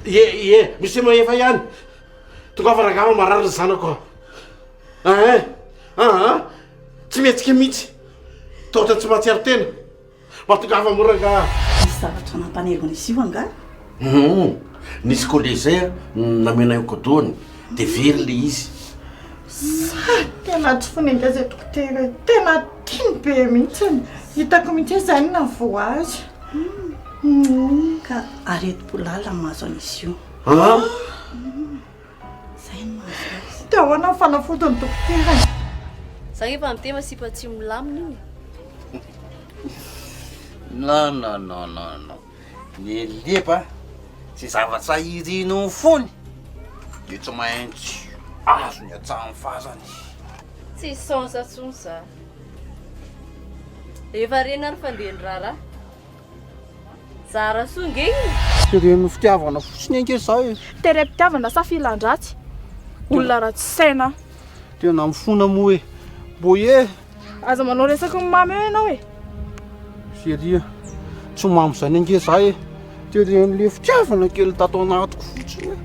Ie, misy maefa ihany tonga fa ragama marary ny zanako tsy mihetsika mihitsy tohatra tsy mahatsiaro tena mba tonga fa moranga misy zavatra nampanelona izy io anga nisy kole zay a namena kodoany de very le izy tena tsy fonenga zay dokotera tena tiany be mihitsy hitako mihitsy zany na vo azy ka areti-polala mahazo an'izy io zay mahazo azy de ahoana ny fanafodiny dokotera za efa mitema sipatsy milamina non ny lepa sy zavatra irino fony de tsy maintsy azo ny atsahan'ny fazany tsy sansatsony za efa rena ary fandehany raharaha zara songeny tereno fitiavana fotsiny anke za e terem-pitiavana sa filan-dratsy olona raha tsy saina tena mifona moa hoe boye aza manao resaka ny mamy eo ianao e seria tsy mamy zany ange za e teren'le fitiavana kely tato anatiko fotsiny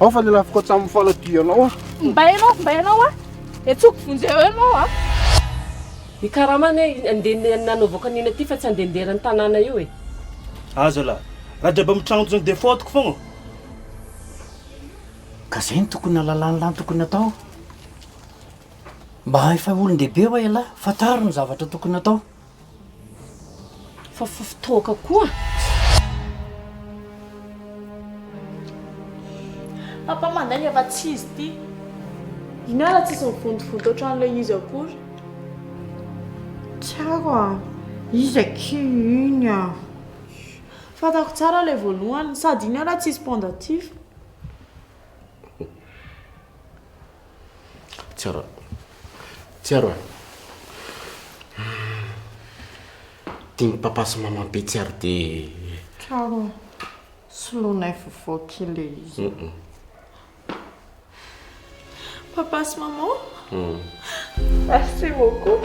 ao fa le lafiko atsamin'ny faladianao mba ianao a etsoko vonjeo ianao a ny karamany andeha nanaovaka nina aty fa tsy andenderany tanàna io e azo la raha draba mitrano zany de fotoko fogna ka zay ny tokony alalanylany tokony atao mba efa olon-dehibe hoa ela fataro ny zavatra tokony atao fa fitoaka koa papa mandany efa tsy izy ty iny ara tsisy mivontovonto ohatran'ilay izy akory tsara izy aki iny a fatako tsara lay voalohany sady iny ara tsisy pendatif tsiaro tigny papa sy mama be tsiaro de tsara solonay fofoaky le izy papa sy maman merci beaucoup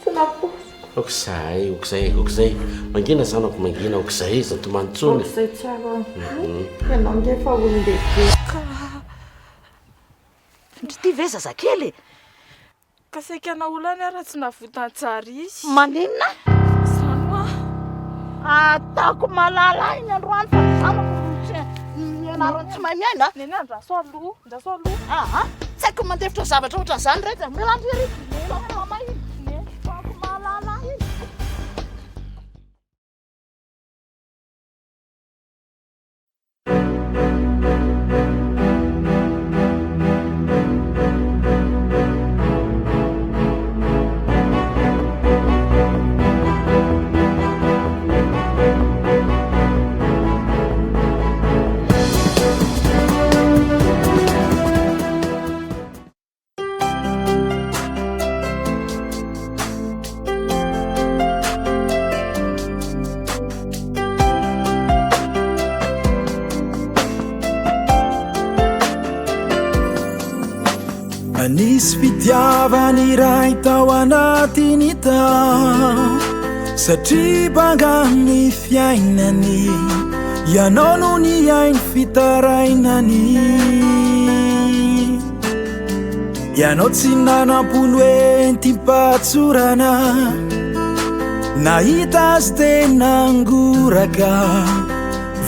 tsy naposy okzay mangina zanako mangina okzay zantomanotsony zay tsara ianao ngefa olon-dehibe ty ve zazakely ka saika na olany ara tsy navotan-tsara izy maninona zany oa ataoko malala iny androany fa zanako ianareo tsy mahay miaina neny andraso aloha tsy haiko mandefitra zavatra ohatran'izany rehetra melandrery mama iny ataoko malala iny Anisy fitiavany Iray tao anatiny tao satria bangany fiainany ianao no ny ainy fitarainany ianao tsy nanam-polo entimpatsorana nahita azy tena ngoraka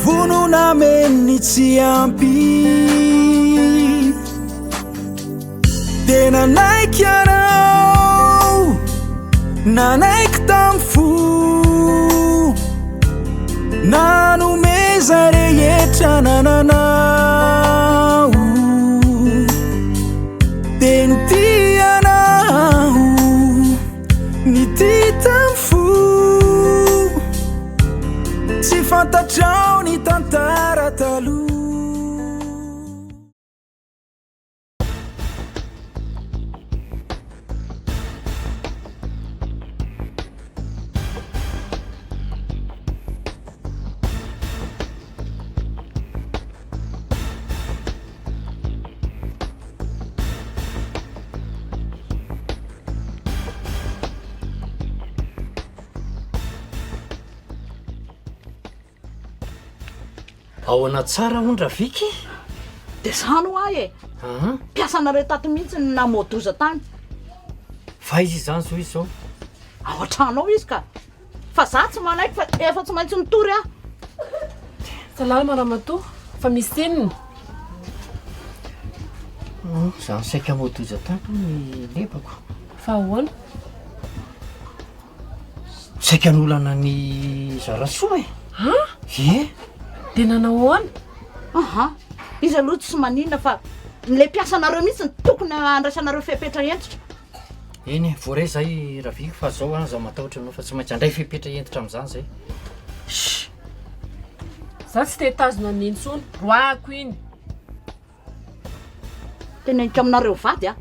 vonona menny tsy ampy tena naiky anao nanaiky tamy fo nanomeza rehetra nananao teny tianao ny ty tamy fo tsy fantatrao ny tantara taloha ao anaty tsara ondra viky dia zany ho ahy e mpiasanareo tato mihitsy ny namodoza tany fa izy izany zao izy zao ao an-trano ao izy ka fa za tsy manaiky fa efa tsy maintsy mitory aho salama ramatoa fa misy eniny zany saika modoza tany ny lebako fa ahoana saika n'olana ny zarasoa e dia nanao ahoana izy aloha tsy maninona fa nle mpiasanareo mihitsy ny tokony andraisanareo fepetra entitra eny voaray zay raha viky fa zao za matahotra anao fa tsy maintsy andray fepetra entitra amin'izany zay za tsy tetazona ny intsony roako iny teneniko aminareo vady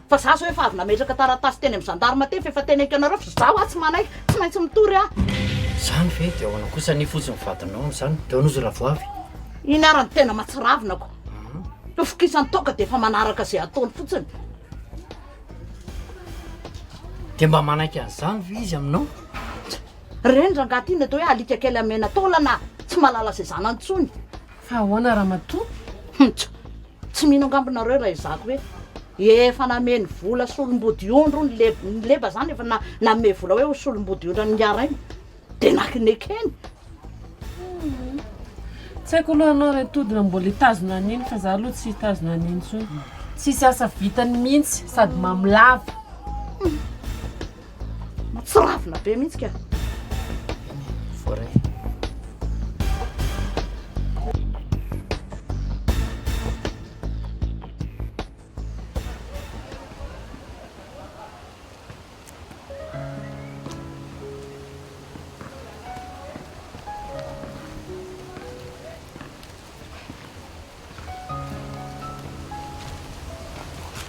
fa za so efa avy nametraka taratasy teny amin'ny zandarma teny fa efa teneniko anareo fa zaho aho tsy manaiky tsy maintsy mitory aho zany ve dia ao anao kosa ny fotsiny vadinao amin'izany dia anozy ravoavy iny arany tena matsiravinako eo fokisany toka dia efa manaraka izay ataony fotsiny dia mba manaiky an'izany ve izy aminao rendra ngaty iny atao hoe alika kely amena taolana tsy malala izay zana antsony fa ahoana ramatoa tsy mino angambonareo raha izako hoe efa nameny vola solom-body ondro ny leba zany efa name vola hoe solom-body ondro ny ara iny dia nakinekeny tsy haiko aloha anao ray todina mbola hitazona an'iny fa za aloha tsy hitazona an'iny tsony tsisy asa vitany mihitsy sady mamilava matsiravina be mihitsy ka voaray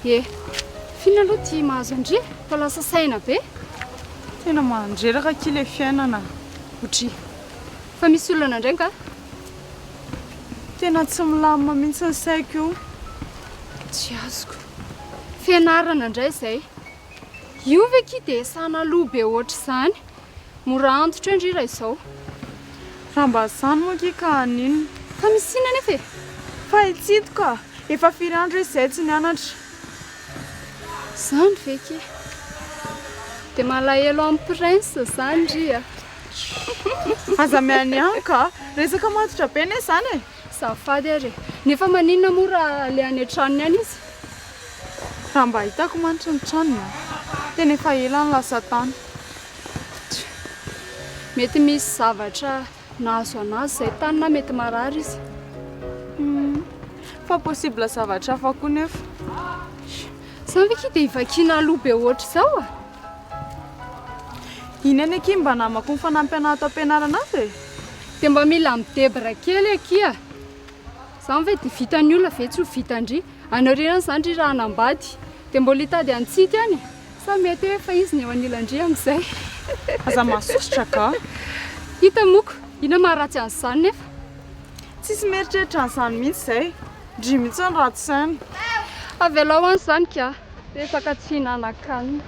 Fina aloha tia mahazo andria fa lasa saina be tena mandreraka kile fiainana otry fa misy olona indray ka tena tsy milamina mihitsy ny saiko io tsy azoko fianarana indray izay io ve ki dia sana loha be ohatr' izany mora antitra indrira izao raha mba zany moa ki ka anino fa misy ina nefa e fa itsito ka efa firy andro izay tsy nianatra zany veky dia malahelo amin'ny prince zany ria aza miany any ka resaka matotra be ne zany e zafady ary nefa maninona moa raha le any an-tranony any izy raha mba hitako manitra ny tranony tena efa ela ny lasa tany mety misy zavatra nahazo anazy izay tany na mety marary izy fa possible zavatra hafa koa nefa zany ve ki dia hivakiana aloha be ohatr' izao iny any aky mba namako ny fanampy ato ampianarana azy e dia mba mila midebra kely akia zany ve dia vitany olona ve tsy ho vitandry anao renany zany ry raha nambady dia mbola hitady antsika any sa mety hoe fa izy ny eo anilandry amin'izay aza masosotra ka hita moko ina maharatsy an'izany nefa tsisy mieritreritra an'izany mihitsy izay dry mihitsy ny ratsy saina avela ho an'izany ka resaka tsy hinanakanina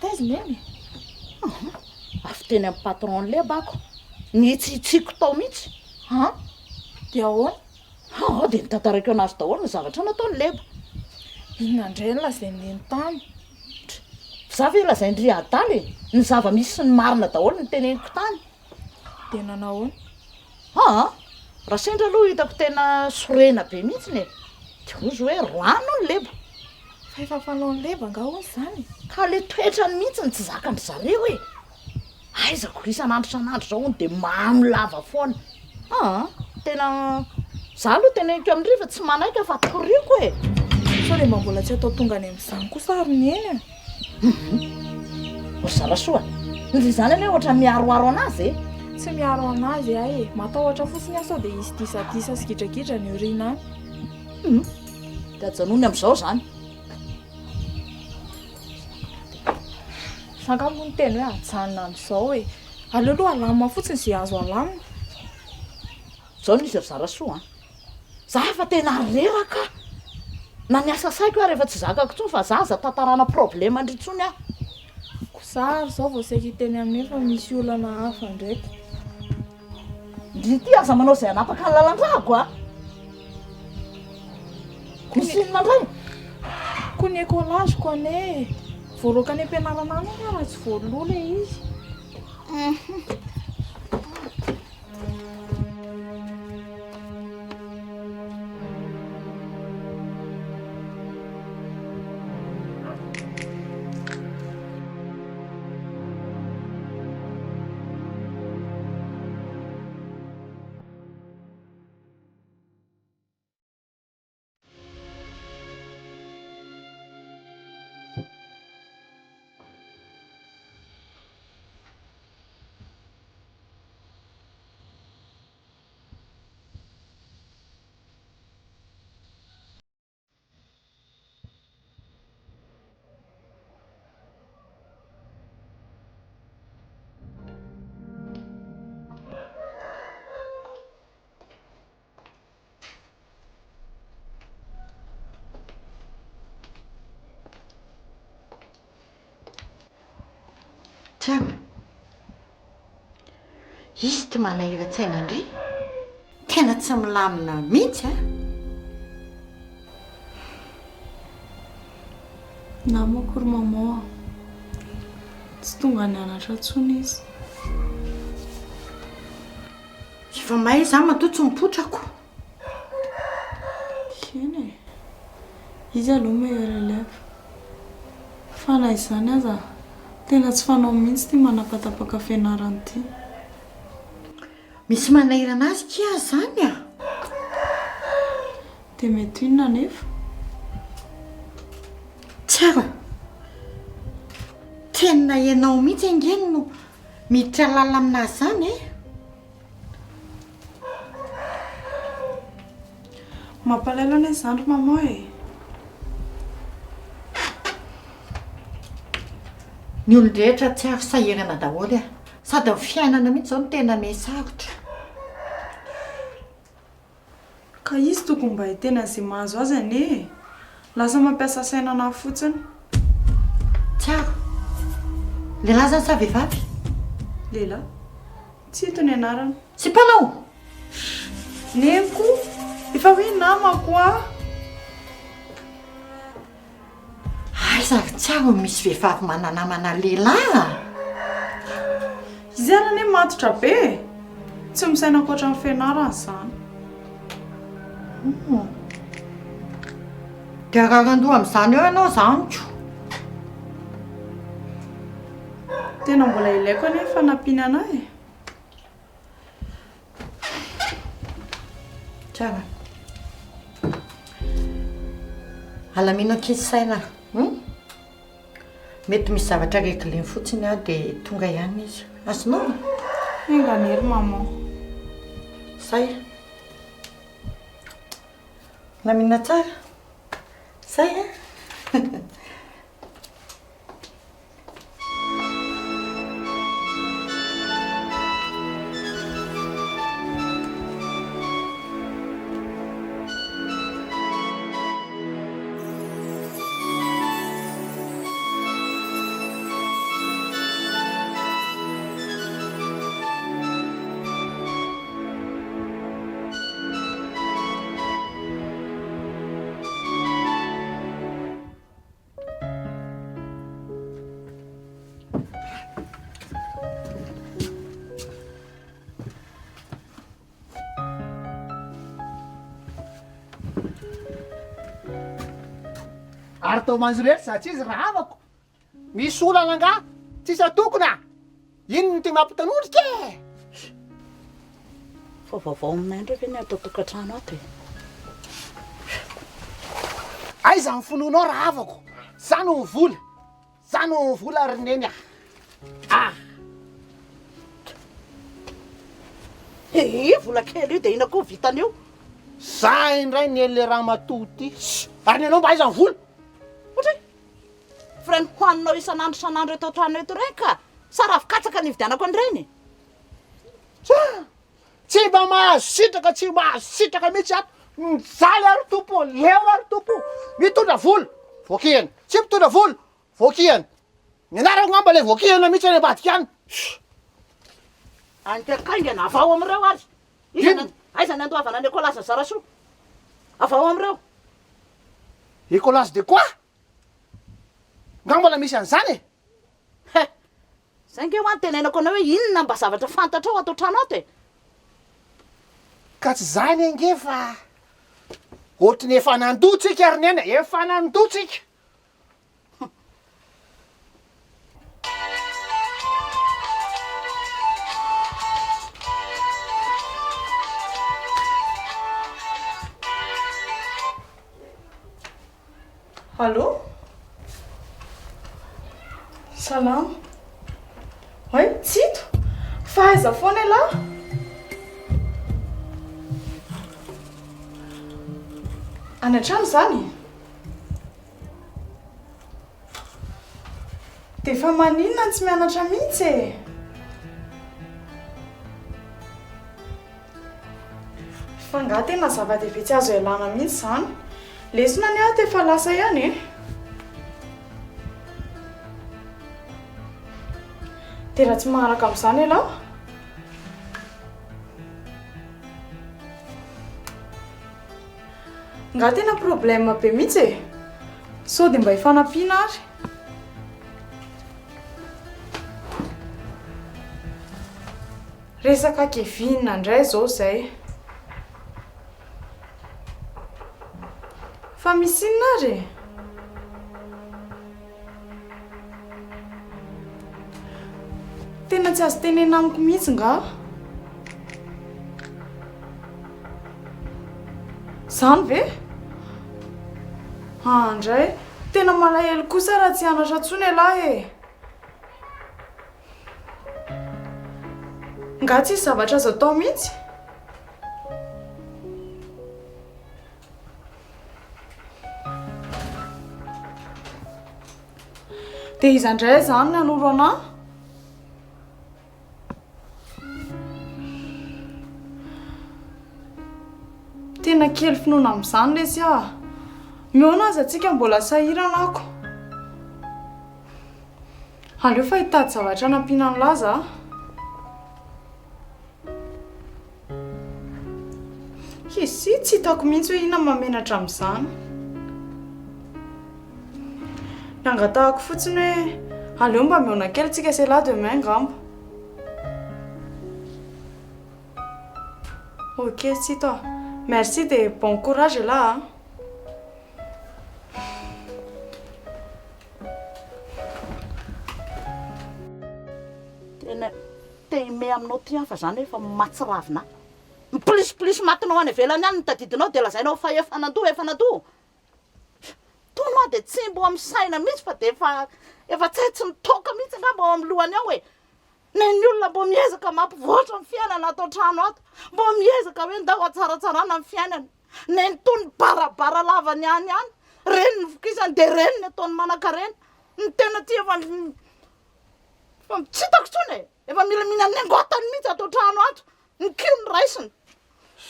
taiziny eny. Afy teny amin'ny patron lebako nitsitsiko tao mihitsy. Dia ahoana? Dia nitantarako anazy daholo ny zavatra nataony leba. Inona indray no lazainy ny tany? Za ve lazainy ry adaly ny zava-misy sy ny marina daholo ny teneniko tany. Dia nanao ahoana? Raha sendra aloha hitako tena sorena be mihitsy ne. Dia ozy hoe rano ny leba. Fa efa fanao ny leba nga hozy izany. Ka le toetrany mihitsy ny tsy zakany zareo e. Aizako isan'andro isan'andro zao dia mamolava foana. Tena za aloha teneniko amin'ireo fa tsy manaiky fa toriako e. Sao dia mba mbola tsy atao tonga any amin'izany kosa ary ny eny. Zara soa. Izany anie ohatra miaroaro anazy e. Tsy miaro anazy ahy e. Matahotra fotsiny aho sao dia izy disadisa sy gidragidra ny oriana any. Dia ajanony amin'izao zany. Sakamo ny teny hoe ajanona amin'izao e. Aleo aloha alamina fotsiny izay azo alamina. Zao nisy ry Zara soa. Za efa tena reraka. Na ny asa saiko ary efa tsy zakako intsony fa za aza tantarana problème andritsony aho. Kosa ary zao vao saika hiteny amin'iny fa misy olana hafa ndraiky. Ndrity aza manao izay hanapaka ny lalan-drako a. Misy inona indray? Koa ny écolage koa ane. Voaroaka any am-pianarana any raha tsy voalola izy. Tiago, izy ty malahela-tsaina indray. Tena tsy milamina mihitsy a. Na makory mamoa. Tsy tonga nianatra intsony izy. Efa mahay za matoa tsy mipotrako. Eny e. Izy aloha meilleur fa na izany aza tena tsy fanao mihitsy ty manapatapaka fianarana ty. Misy manahira anazy kia zany a. Dia mety inona nefa? Tiago, tena ianao mihitsy angeny no miditra lala aminazy zany e. Mampalahelo ane izany maman e. Ny olon-drehetra tsy afo sahirana daholo a. Sady ny fiainana mihitsy zao no tena misarotra. Ka izy tokony mba hitena izay mahazo azy ane. Lasa mampiasa sainana fotsiny. Tiago, lehilahy zany sa vehivavy? Lehilahy. Tsy hito ny anarana. Sy mpanao? Neko, efa hoe namako a. Aiza Tiago misy vehivavy mananamana lehilahy. Izy ane matotra be. Tsy misaina ankoatra ny fianarana izany. Dia rarandoha amin'izany eo ianao zaniko. Tena mbola ilaiko ane fanampiana anahy. Tiago, alamino ankizy saina. Mety misy zavatra regleny fotsiny aho dia tonga ihany izy. Azonao? Enganery maman. Say. Lamina tsara. Say e. ary tao manjo rehetra za tsy izy raha avako misy olana nga tsisy atokona ino ny tena mampitanondrika fa vaovao aminay indray ve ny atao tokantrano ato e aiza ny fononao raha avako za no ny vola ary neny vola kely io dia ina koa vitan'io za indray nele raha matoty ary nenao mba aiza ny vola ohatry fra ny hoaninao isan'andro eto an-trano eto ireny ka sarafikatsaka ny ividianako an'ireny tsy mba mahazo sitraka mihitsy ato mijaly ary tompo leo ary tompo mitondra vola voakihany tsy mitondra vola voakihany ny anarako ngamba le voakihana mihitsy any ambadika any anykakaingana avao am'ireo ary aiza ny andoavana ny ekolaza zarasoa avao am'ireo ekolazy de quoi ngambola misy an'izany e zay nge ho any tenenako anao hoe inona mba zavatra fantatra ao atao trano ato e ka tsy zany ange fa ohatrany efa nandotsika ary neny efa nandotsika Allô? Salama. Oi, tsito. Fa aiza foana lahy? Any an-trano zany? Dia efa maninona tsy mianatra mihitsy e? Fa nga tena zava-dehibe tsy azo ialana mihitsy zany. Lesona ny ato efa lasa ihany e. Dia raha tsy maharaka amin'izany ialahy? Nga tena problème be mihitsy e. Sao dia mba hifanampiana ary. Resaka Kevin indray zao zay. Fa misy inona ary e? Tena tsy azo tenena amiko mihitsy nga? Zany ve? Andray, tena malahelo kosa raha tsy hianatra intsony ialahy e. Nga tsisy zavatra azo atao mihitsy? Dia iza indray zany ny hanoro anahy? Tena kely finoana amin'izany lesy aho. Mihoana aza antsika mbola sahirana ako. Aleo fa hitady zavatra nampiana ny laza aho. Izy tsy hitako mihitsy hoe inona mamenatra amin'izany. Nangatahako fotsiny hoe aleo mba mihoana kely tsika c'est là demain ngamba. Ok, si toi. Merci de bon courage là. Tena te-ime aminao ty aho fa zany efa matsiravina. Mipolisy matinao any ivelany any tadidinao dia lazainao fa efa nandoha. Tonoa dia tsy mbo amin'ny saina mihitsy fa dia efa tsy nitoka mihitsy ngamba ao amin'ny lohany ao e. Ny olona mbo miezaka mampivoatra ny fiainana atao trano ato. Mbo miezaka hoe ndao atsaratsarana ny fiainana. Ny tony barabara lavany any. Reny ny vokisany dia reny ny ataony manan-karena. Ny tena ty efa tsy hitako intsony e. Efa mila mihinana ny angotany mihitsy atao trano ato. Ny kiony raisiny.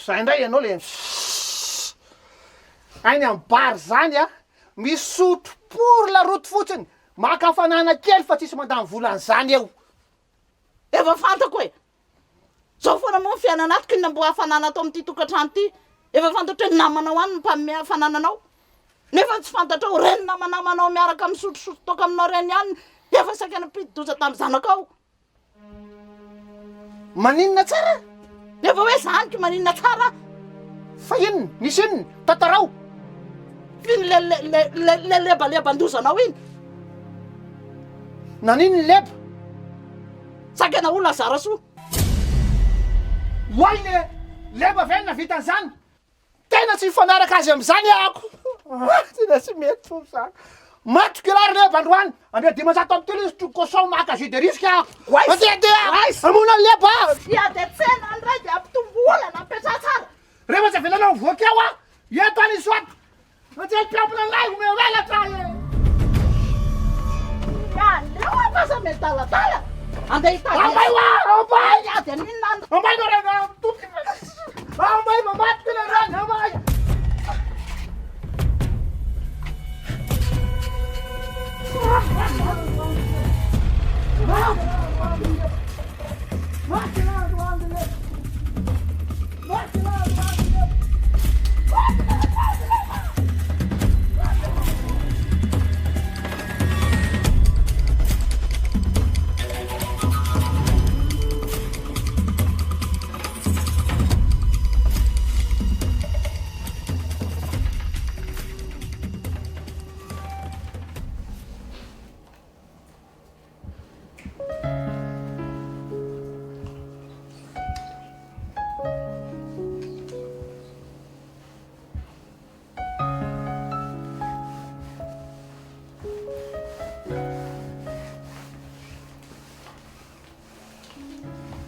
Zay indray ianao le any amin'ny bary zany a misotro pour la route fotsiny maka hafanana kely fa tsisy mandany volan'izany eo. Efa fantako e. Zao foana moa ny fiainana ato kinona mbo hafanana atao amin'ity tokantrano ity. Efa fantatra hoe namanao any ny mpanome hafanananao. Nefa tsy fantatra hoe reny namanamanao miaraka misotrosotro toka aminao reny ihany. Efa saika nampidi-doza tamin'ny zanakao. Maninona tsara? Efa hoe zany ka maninona tsara? Fa inona? Nisy inona? Tantarao? Viny le lebalebandozanao iny. Nanino ny leba? Sakana olona zara soa. Hoaine leba venina vitan'izany. Tena tsy mifanaraka azy amin'izany ako. Tena tsy mety fo zany. Maty kiraro leba androany. Ambe 500 amin'ny telo izy cochon maka jus de risque ako. Amona ny leba. Ia de tsena andray de ampitombo olana ampetra tsara. Rehefa tsy avelana mivoaka eo eto any soato. Antsy mpiampina anay omewela traye. Leo apasa metalatala. Andeha hitady. Ambay wa, ambay. Ia de ninona ambay no rega tompy. Ambay mamaty kile rega ambay.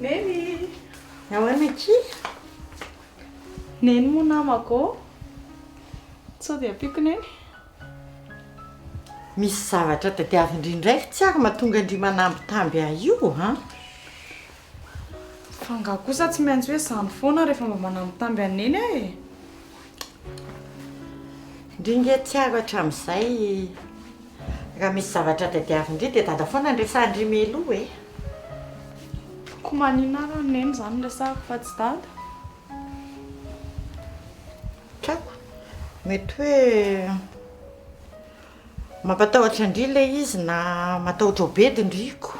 Neny. Ahoana aty? Neny moa namako. Sao dia ampiako neny? Misy zavatra tadiavin-drindray tsy ako mahatonga andry manambitamby io, ha? Fa nga kosa tsy maintsy hoe izany foana rehefa mba manambitamby aneny e. Ndringe tsy ako hatramin'izay. Raha misy zavatra tadiavin-dry dia dada foana andresandry meloa e. Ko maninona ara neny izany resako fa tsy dada? Kako, mety hoe mampatahotra indri ilay izy na matahotra ho bedindriko.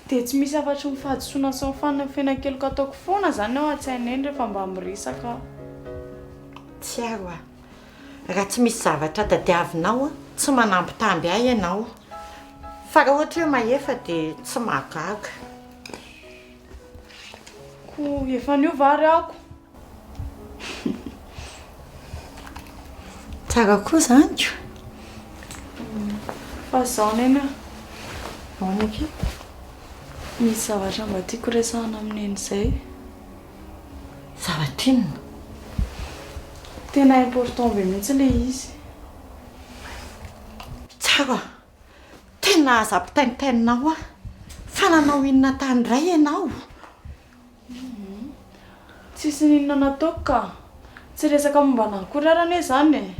Dia tsy misy afatry ny fahadisoana sy ny fanafenan-keloka ataoko foana izany ao an-tsainy eny rehefa mba miresaka. Tsy ako a. Raha tsy misy zavatra tadiavinao tsy manambitamby ahy ianao. Fa raha ohatra hoe mahefa dia tsy mahagaga. Ko efa nio vary ako. Tsara koa izany ko. Fa izao neny a. Ahoana ke? Misy zavatra mba tiako resahana amin'eny izay. Zavatra inona? Tena important be mihitsy ilay izy. Tsara. Tena aza mpitainitaininao a. Fa nanao inona tany iray ianao? Tsisy ninona nataoko ka. Tsy resaka momba nakory arane izany e.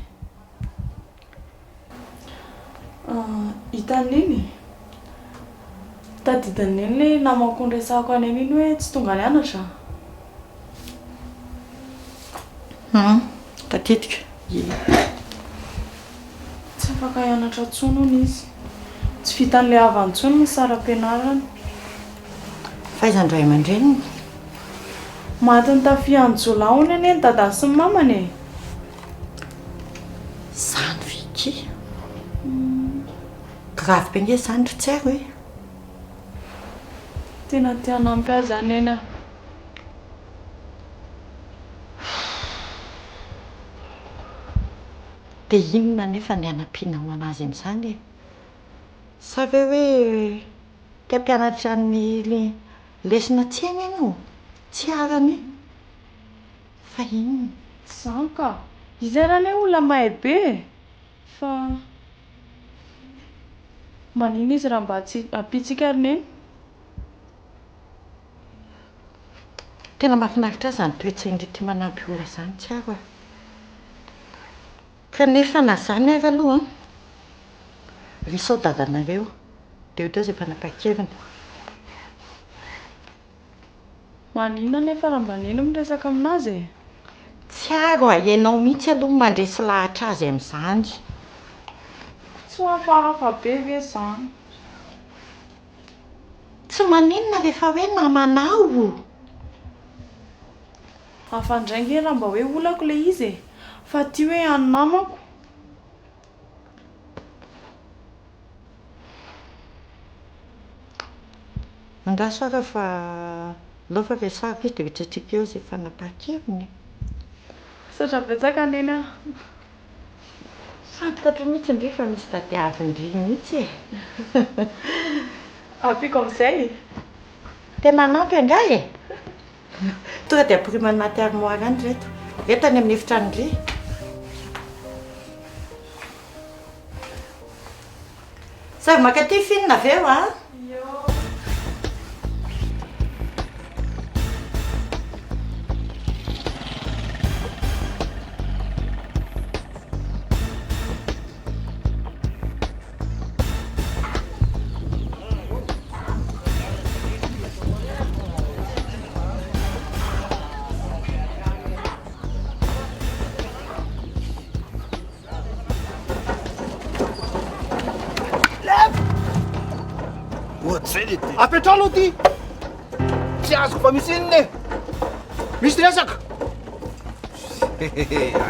Hitan'iny. Tadidan'iny ilay namako resahako an'iny iny hoe tsy tonga nianatra. Taditika. Tsy afaka hianatra intsony hono izy. Tsy vitan'ilay havany intsony ny saram-pianarany. Faizan-dray aman-dreniny. Maty ny tafihan'ny Jola hono anie ny dadany sy ny mamany e. Izany Vicky. Gravy be nge izany ry tsy aiko hoe. Tena te-hanampy azy any eny a. Dia inona nefa ny hanampianao anazy amin'izany e? Sa ve hoe te hampianatra ny lesona tsy hainy ianao? Tsy arany. Fa inona? Izany ka. Izay raha hoe olona mahay be. Fa manina izy raha mba hampitsika ary neny? Tena mahafinaritra azy izany toe-tsaindry tia manampy olona izany tsy aiko a. Kanefa na izany ary aloha risao dadanareo dia ohatra izay fanapa-keviny. Manina nefa raha mba neny miresaka aminazy e? Tsy aro a, ianao mihitsy aloha mandresy lahatra azy amin'izany. Tsy hafahafa be ve izany? Tsy maninona rehefa hoe namanao. Hafa indray nge raha mba hoe olako ilay izy e. fa ty hoe anonamako mangasoara fa lofa resaka izy dia rehetratrika eo zay fanapahakeviny satra betsaka neny a fantatro mihitsy indri fa misy tadiavindry mihitsy ampiko amin'izay tena anampy angay e tonga dia ampiriman'ny anaty armoire any reto any amin'ny efitrany savy makaty finina aveo a apetra aloha ty tsy azoko fa misy inony e misy resaka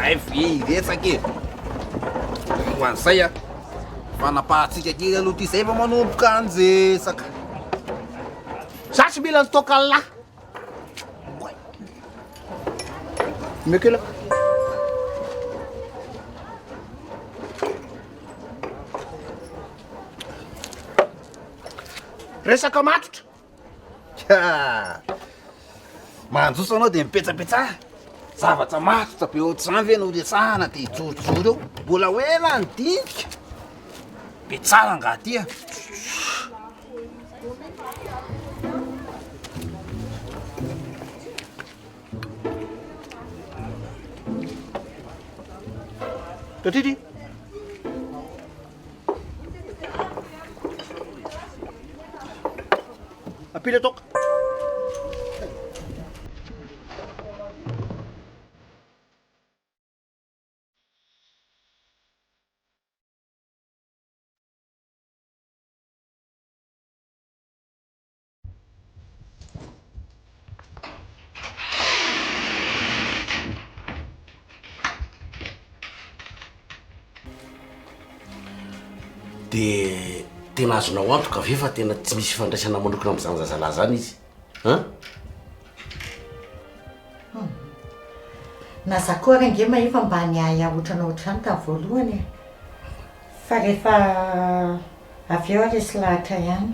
ay fi resaky e ho an'izay a fanapahatsika kely aloha ty zay fa manomboka anjesaka za tsy mila nytokalahy mekela resaka matotra manjoso anao dia mipetsapetsaha zavatra matotra be ohatr'izany ve no resahana dia jorojoro eo mbola hoe na nydinika be tsara nga ty a tatity apile toka dia tena azonao antoka ve fa tena tsy misy fandraisana manokana amin'izany zazalahy zany izy an na za koa range maefa mba niayaotranao ohatrany tamin'ny voalohany fa rehefa avy eo resy lahatra ihany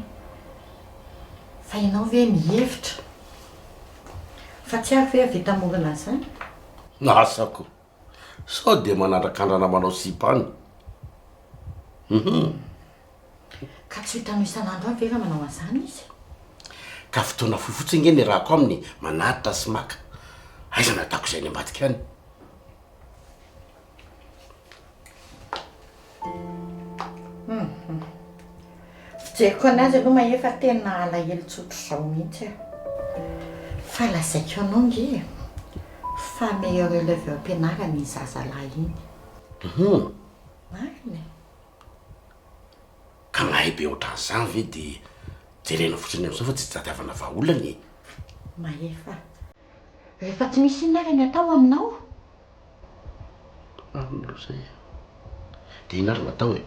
fa ianao ve mihevitra fa tsy ary ve aveta morona zany nasako sao dia manandrakandrana manao sipany ka tsy hitanao isan'andro any ve raha manao an'izany izy ka fotoana foy fotsiny nge ny rahako aminy manaritra sy maka aiza natako izay ny ambadika any fijeriko anazy aloha maefa tena alahelo tsotro zao mihitsy fa lazaiko anao nge fa meilleur élève am-pianarany ny zazalahy iny marina ka mahay be ohatran'izany ve dia jerena fotsiny amin'izao fa tsy tadiavana vahaolany maefa rehefa tsy misy inona ary ny atao aminao lo zay dia ina ary natao e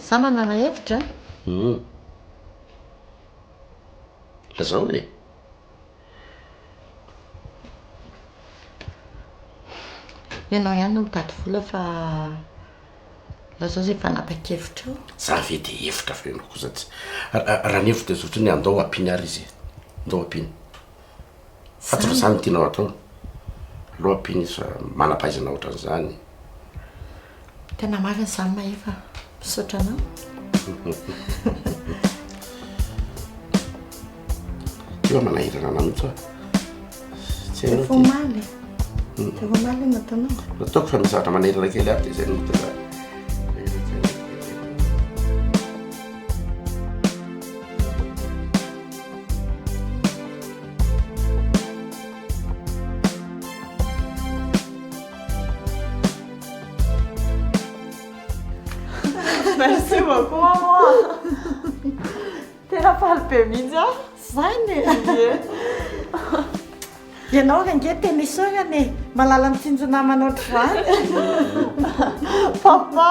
za manana hevitra lazao e ianao ihany no mitady vola fa lazao zay fanapa-kevitra eo za ve dia hevitra fa ianao kosa tsy raha ny hevitra dia otrany andao ampiny ary izy andao ampiny fa tsy fa zany tianao atao aloha ampiny izy fa manam-pahaizana ohatran'izany tena marina izany maefa misaotra anao io manahirana anao mihitsy tsy vomaly tsy vomaly nataonao ataoko fa misy zavatra manahirana kely aby dia zay notena Merci beaucoup maman. Tena faly be mihitsy ah. Zany ianao range tena isorany malala mitsinjona manoatra zany papa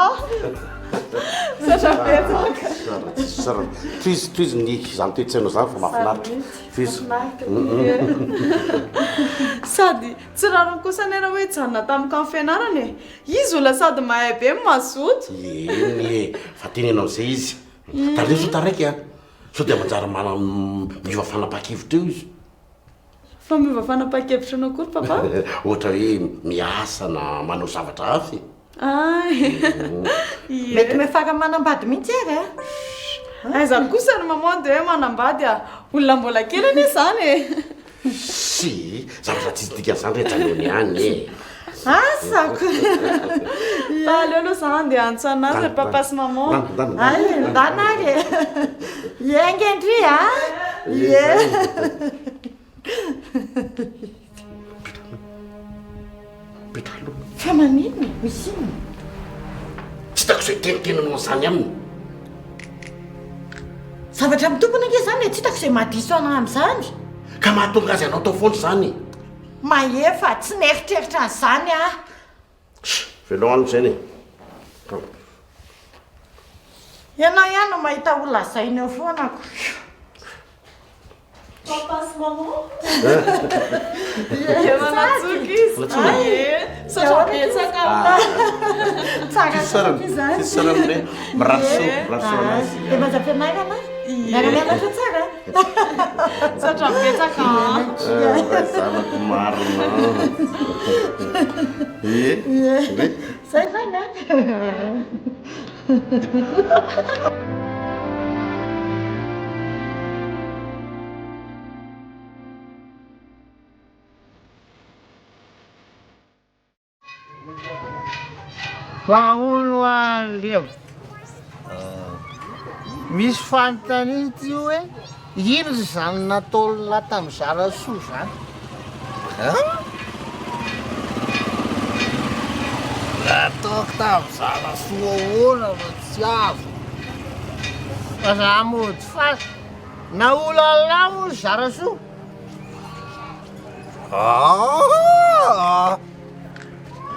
toizy ny zany toetsainao zany fa mahafinaritra toizy sady tsy rariny kosa nera hoe janona tamin'ny ka fianarana e izy ola sady mahay be mazoto eny fa tenenao zay izy tareo so taraiky a so dia manjary miova fanapa-kevitra eo izy fa miova fanapa-kevitra anao kory papa ohatra hoe miasa na manao zavatra hafy mety mefaka manambady mihitsy ary aizany kosa ny maman de hoe manambady a olona mbola kely ane zany e sy zavatra tsy dikan'izany rehetraneony any e asako aleo aloha za andeha antsanazy papa sy maman ay ndana ary iengendry a fa manino misy ino tsy tako zay tenitenanao zany aminy zavatra mitompona ange zany e tsy hitako zay mahadiso ana am'izany ka mahatonga azy anao tao foany zany maefa tsy neritreritra an'izany a velao any zany ianao ihany no mahita olona zainy eo foanako papa sy maman manatsoky izy satra betsaka tsara izany sarany miraso de maza fianarana miaramianatra tsara satra betsaka zanako marina zay zany Paolo Levo misy fanontany ty hoe ino zany nataolona tamin'ny zarasoa zany ataoko tamin'ny zarasoa oana fa tsy azo fa za mody fa na olala mo zarasoa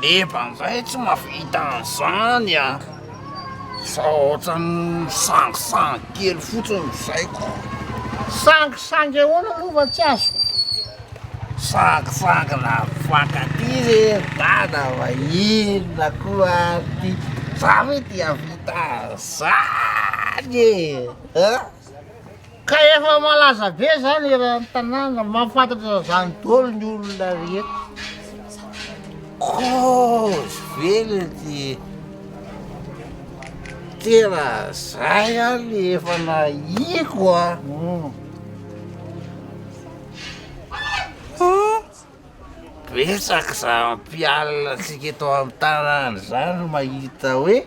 nefa nizay tsy mavita an'izany a sa ohatrany sangisangy kely fotsiny zaiko sangisangy ahoana moa fa tsy azo sangisangy na fakaty re dada va inona koa ty za hoe dia vita zany e ka efa malaza be zany raha tanàna mahafantatra zany dolo ny olona rehetra kozy vely ty tena zay any efa nahiko a betsaka za mpialina tsika eto amin'ny tanàna zany mahita hoe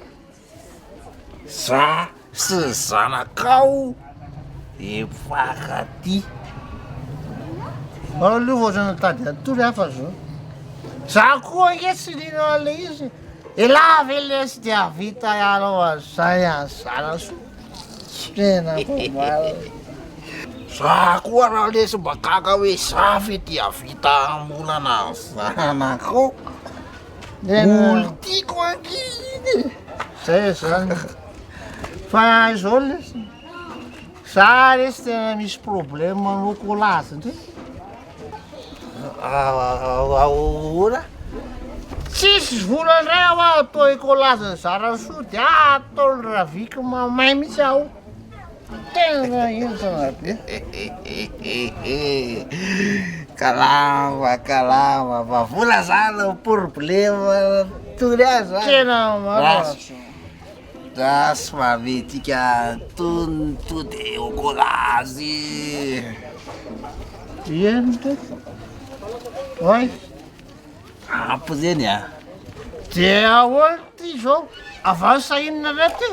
za sy ny zanakao efakaty aloha vao zana tady atory hafa zao za koa nge tsy lino ale izy ela vele sy dia vita anao azay an'zana so tena famala za koa raha lesy mba kaka hoe za fe dia vita amolana zanako olo tiako anginy zay zany fa izao lesy za lesy tena misy problème manoko lazy ndre ahora tsisy volandray aho atao ekolazany zarasoa de ataony raviky mamay mihitsy aho tena entana be kalama fa vola zany problema tory azy tena maraso za sy mametika to de okolazy eno ndraiky oy ampy zeny a de ahoana ty zao avasahinina ra ty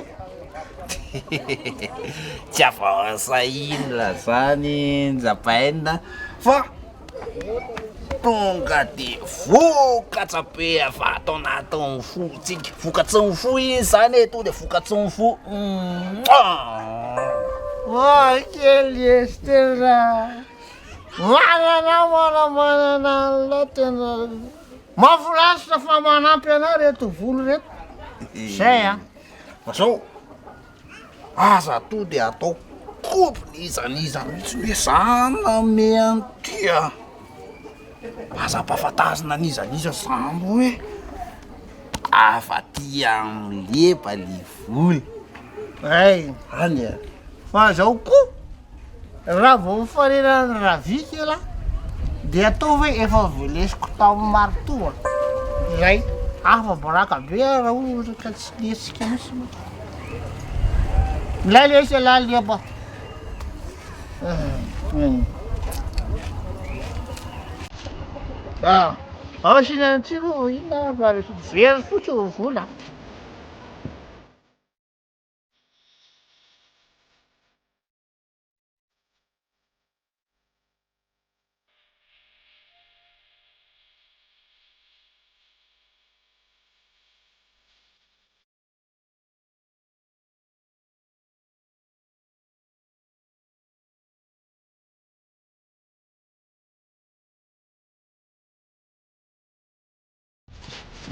tsy avasahinona zany njapaina fa tonga de vokatra be fa atao anatin'ny fotsika vokatry ny fo iny zany e to de vokatry ny fo kely estera manana la tena mahafinaritra fa manampy ana reto volo reto zay a fa zao aza to de atao kopiny izaniza mihitsy hoe zana meantia aza mpafantazina an'izaniza sambo hoe afaty amlepa le volo any a fa zao koa raha vao mifarerana raha vika la de atao hoe efa velesiko tamin'ny martoa zay afa baraka be raha ohatra ka tsy lesika misy lalesa laliaba sinantsika ina very fotsy vola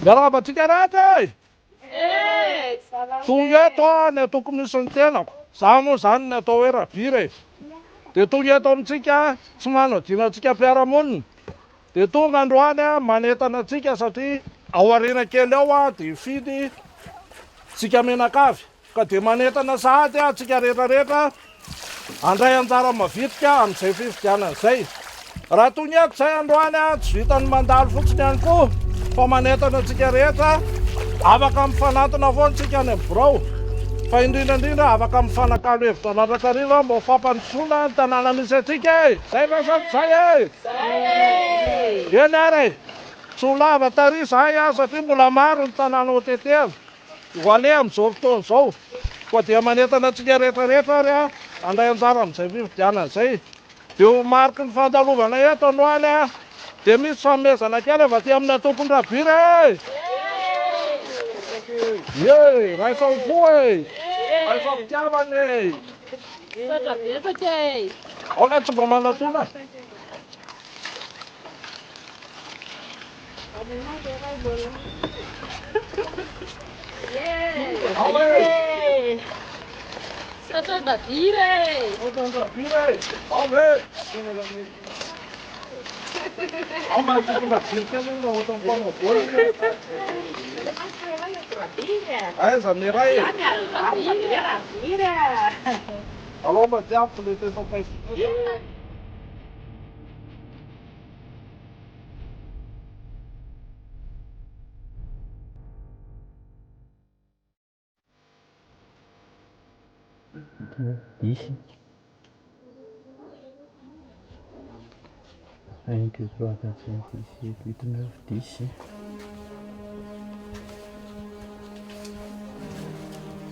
Miaraka batsika rehetra tonga eto ny ataoko misy ny tenako za moa zany ny atao hoe rabire de tonga eto amintsika tsy manodina antsika mpiaramonina de tonga androany manentana antsika satria ao arena kely ao de fidy tsika menakavy ka de manentana sahady atsika rehetrarehetra andray anjara mavitika amin'izay fifidianana izay raha tonga eto zay androany tsy vitany mandalo fotsiny ihany koa fa manentana antsika rehetra afaka mifanatona foana tsika any amin'ny birao fa indrindrandrindra afaka mifanakalo hevitra anatrakariva mba fampandrosoana ny tanàna misy atsika zay zay eny ary tsy ho lava tary zahay satria mbola maro ny tanàna ho tetehana ho aleha amin'izao fotoana izao koa dia manentana antsika rehetrarehetra ary andray anjara amin'izay fifidianana izay dia ho mariky ny fandalovana eto androany de misy famezana kely avy aty amin'ny tompony rabire raha efa fo raha efa fitiavany ao tsy mba manatona Aiza ny Iray allo madiafo le tena Ici. 1, 2, 3, 4, 5, 6, 7, 8, 9, 10.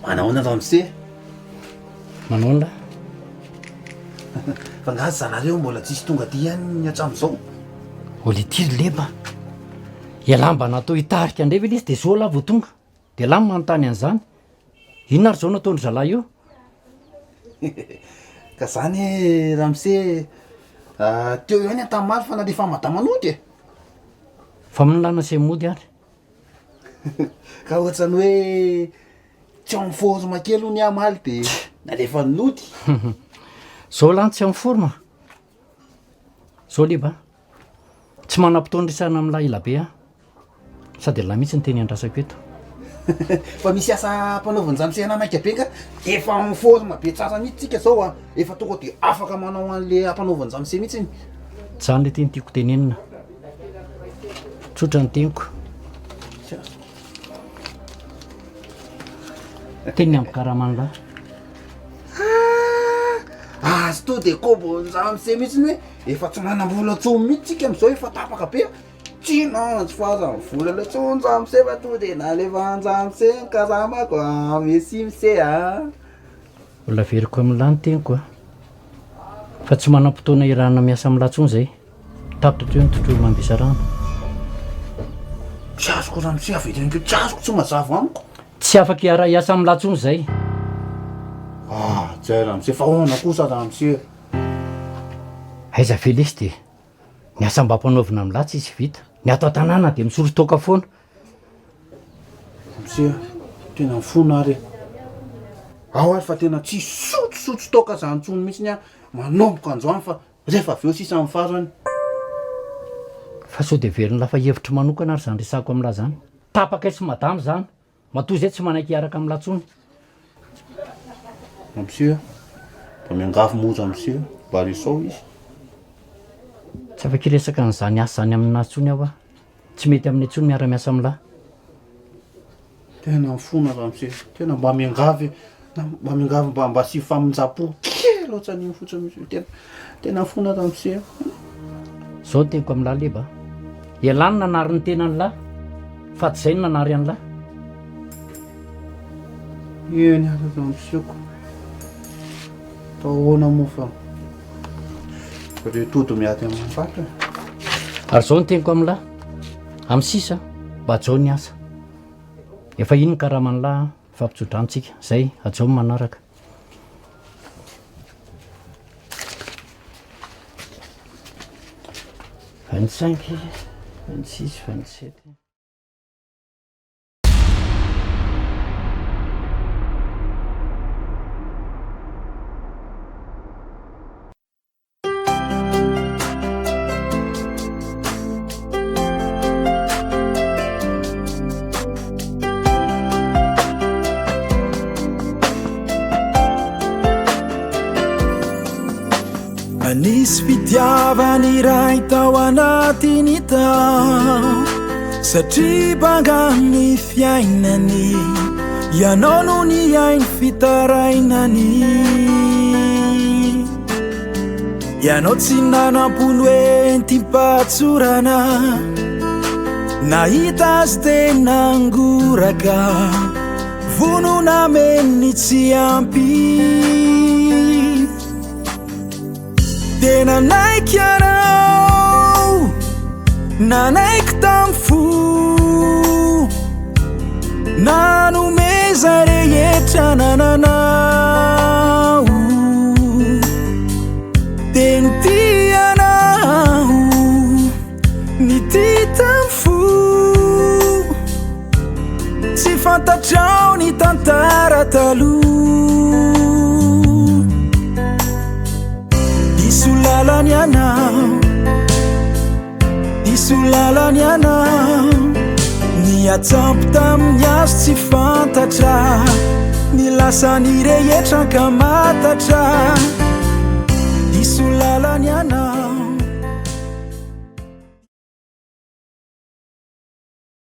Manahoana ramose? Manahoana? Fa ngazy zanareo mbola tsisy tonga aty ihany hatramin'izao. Olitiry leba. Ialahy mba natao hitarika indray ve izy dia zao lahy vao tonga. Dia lahy manontany an'izany. Inona ary zao nataony zalahy io? Ka zany ramose teo ihany an-tamary fa nalefa madamanody e. Fa minolana se mody ary. Ka ohatrany hoe tsy amin'ny forme kely ho ny amaly dia nalefa nody. Zao lahy tsy amin'ny forme. Zao leba. Tsy manam-potoana resahana amin'ny lahy elabe sady lahy mihitsy ny teny andrasako eto. Fa misy asa mpanaovan-jamosehana anankabe ka efa amin'ny forme be tsara mihitsy tsika zao efa tonga dia afaka manao an'le mpanaovan-jamoseh mihitsy iny. Zany le teny tiako tenenina. Tsotra ny teniko. Teny amin'ny karaman'lahy. Azy to dia kobon-jamoseh mihitsy hoe efa tsy manam-bola tsony mihitsy tsika amin'izao efa tapaka be. Tsy nanjy faza vola le tsony-jamoseh fa to dia nalefa-jamoseh ny karamako mesimse Olona veriko amin'ny lahy ny teniko fa tsy manam-potoana irahana miasa amin'ny lahy tsony zay. tapitra teo ny tontolo mambisarana. Tsy azoko raha misia vidiny keo, tsy azoko tsy mazava amiko. Tsy afaka iara hiasa amin'ny latsony zay. Tsy raha misia fa ahoana kosa raha misia. Aiza velesy dia ny asa mba ampanaovina amin'ny latsy izy vita. Ny ato an-tanàna dia misotro toaka foana. Misia, tena mifona ary. Ao ary fa tena tsy sotsotso toaka zany tsony mihitsy a manomboka androany fa rehefa avy eo sisa amin'ny farany. Fa sao dia veriny lafa hevitra manokana ary zany resako amin'lahy zany. Tapaka sy madama zany. Matoa zay tsy manaiky hiaraka amin'ny latsony. Misia, mba miangavy moja misia, mba resao izy. Tsy afaka hiresaka an'izany asa zany amin'ny natsony aho a. Tsy mety amin'ny antsony miara-miasa amin'lahy. Tena mifona raha misia, tena mba miangavy mba sy famonjam-po kely ohatran'iny fotsiny misia. Tena mifona raha misia. Zao ny teniko amin'lahy leba. Ialany nanary ny tenany lahy fa tsy zay ny nanary an'lahy. Eny ary raha misiako. Tahoana moa fa retody miady amin'ny mpaka. Ary zao ny teniko amin'lahy. Amin'ny sisa mba ajao ny asa. Efa iny ny karaman'lahy fampitsodranotsika. Zay ajao manaraka. 25, 26, 27. Anisy fitiavany Iray tao anatiny tao satria bangany fiainany ianao no ny ainy fitarainany ianao tsy nanam-polo entimpatsorana nahita azy tena angoraka vonona menny tsy ampy tena naiky anao nanaiky tamy fo nanomeza rehetra nananao teny tianao ny ty tamy fo tsy fantatrao ny tantara taloha isulalany anao ny atsampy tamin'ny azo tsy fantatra ny lasany rehetra ka matatra isulalany anao